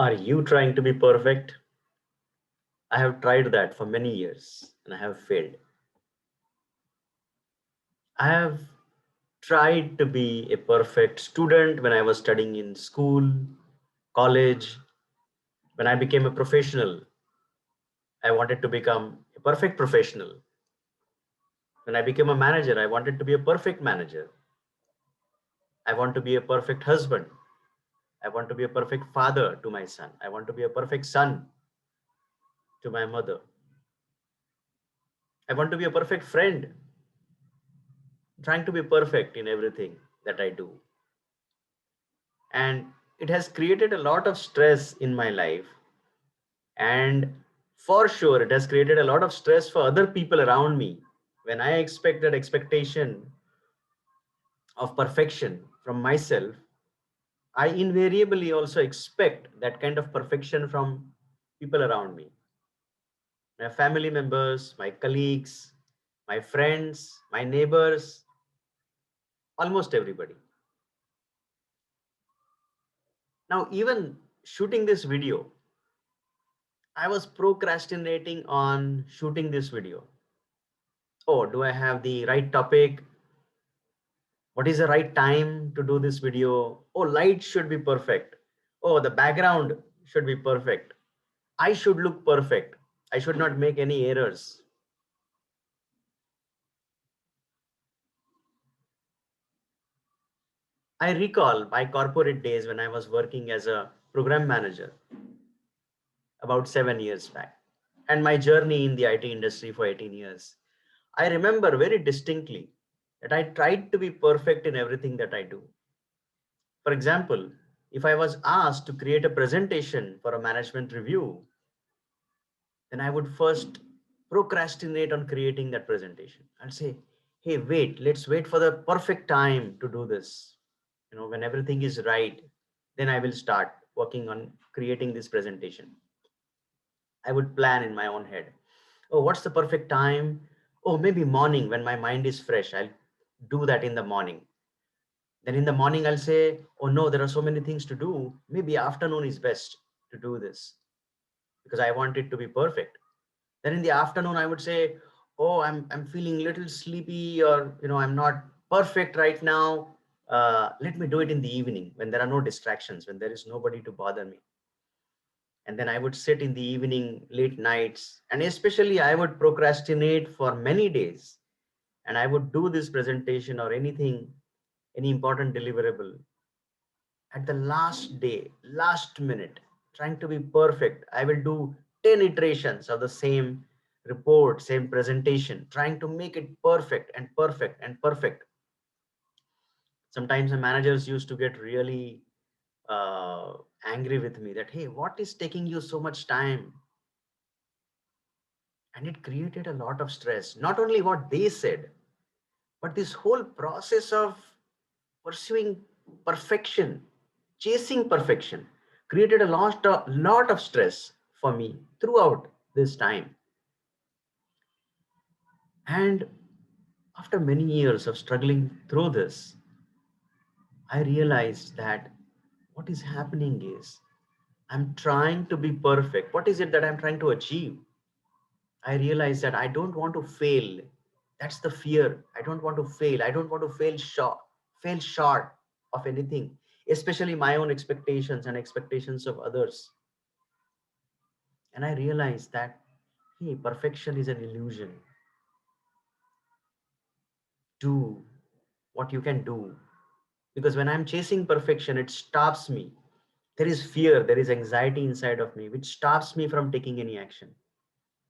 Are you trying to be perfect? I have tried that for many years and I have failed. I have tried to be a perfect student when I was studying in school, college. When I became a professional, I wanted to become a perfect professional. When I became a manager, I wanted to be a perfect manager. I want to be a perfect husband. I want to be a perfect father to my son. I want to be a perfect son to my mother. I want to be a perfect friend, trying to be perfect in everything that I do. And it has created a lot of stress in my life. And for sure, it has created a lot of stress for other people around me. When I expect that expectation of perfection from myself, I invariably also expect that kind of perfection from people around me, my family members, my colleagues, my friends, my neighbors, almost everybody. Now, even shooting this video, I was procrastinating on shooting this video. Oh, do I have the right topic? What is the right time to do this video? Oh, light should be perfect. Oh, the background should be perfect. I should look perfect. I should not make any errors. I recall my corporate days when I was working as a program manager about 7 years back, and my journey in the IT industry for 18 years. I remember very distinctly that I tried to be perfect in everything that I do. For example, if I was asked to create a presentation for a management review, then I would first procrastinate on creating that presentation. I'll say, hey, wait, let's wait for the perfect time to do this. When everything is right, then I will start working on creating this presentation. I would plan in my own head. Oh, what's the perfect time? Oh, maybe morning when my mind is fresh. I'll do that in the morning. Then in the morning, I'll say, oh no, there are so many things to do. Maybe afternoon is best to do this because I want it to be perfect. Then in the afternoon, I would say, oh, I'm feeling a little sleepy, or I'm not perfect right now. Let me do it in the evening when there are no distractions, when there is nobody to bother me. And then I would sit in the evening, late nights, and especially I would procrastinate for many days. And I would do this presentation or anything, any important deliverable at the last day, last minute, trying to be perfect. I will do 10 iterations of the same report, same presentation, trying to make it perfect and perfect and perfect. Sometimes the managers used to get really angry with me that, hey, what is taking you so much time? And it created a lot of stress. Not only what they said, but this whole process of pursuing perfection, chasing perfection, created a lot of stress for me throughout this time. And after many years of struggling through this, I realized that what is happening is I'm trying to be perfect. What is it that I'm trying to achieve? I realized that I don't want to fail. That's the fear. I don't want to fail. I don't want to fail short of anything, especially my own expectations and expectations of others. And I realized that, hey, perfection is an illusion. Do what you can do. Because when I'm chasing perfection, it stops me. There is fear, there is anxiety inside of me, which stops me from taking any action.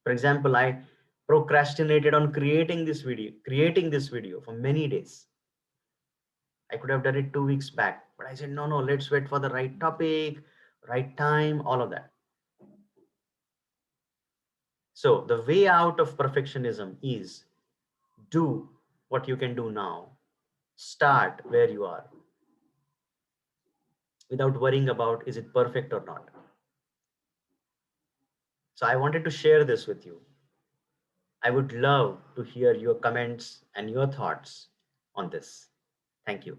For example, I procrastinated on creating this video for many days. I could have done it 2 weeks back, but I said, no, no, let's wait for the right topic, right time, all of that. So the way out of perfectionism is do what you can do now. Start where you are without worrying about is it perfect or not. So I wanted to share this with you. I would love to hear your comments and your thoughts on this. Thank you.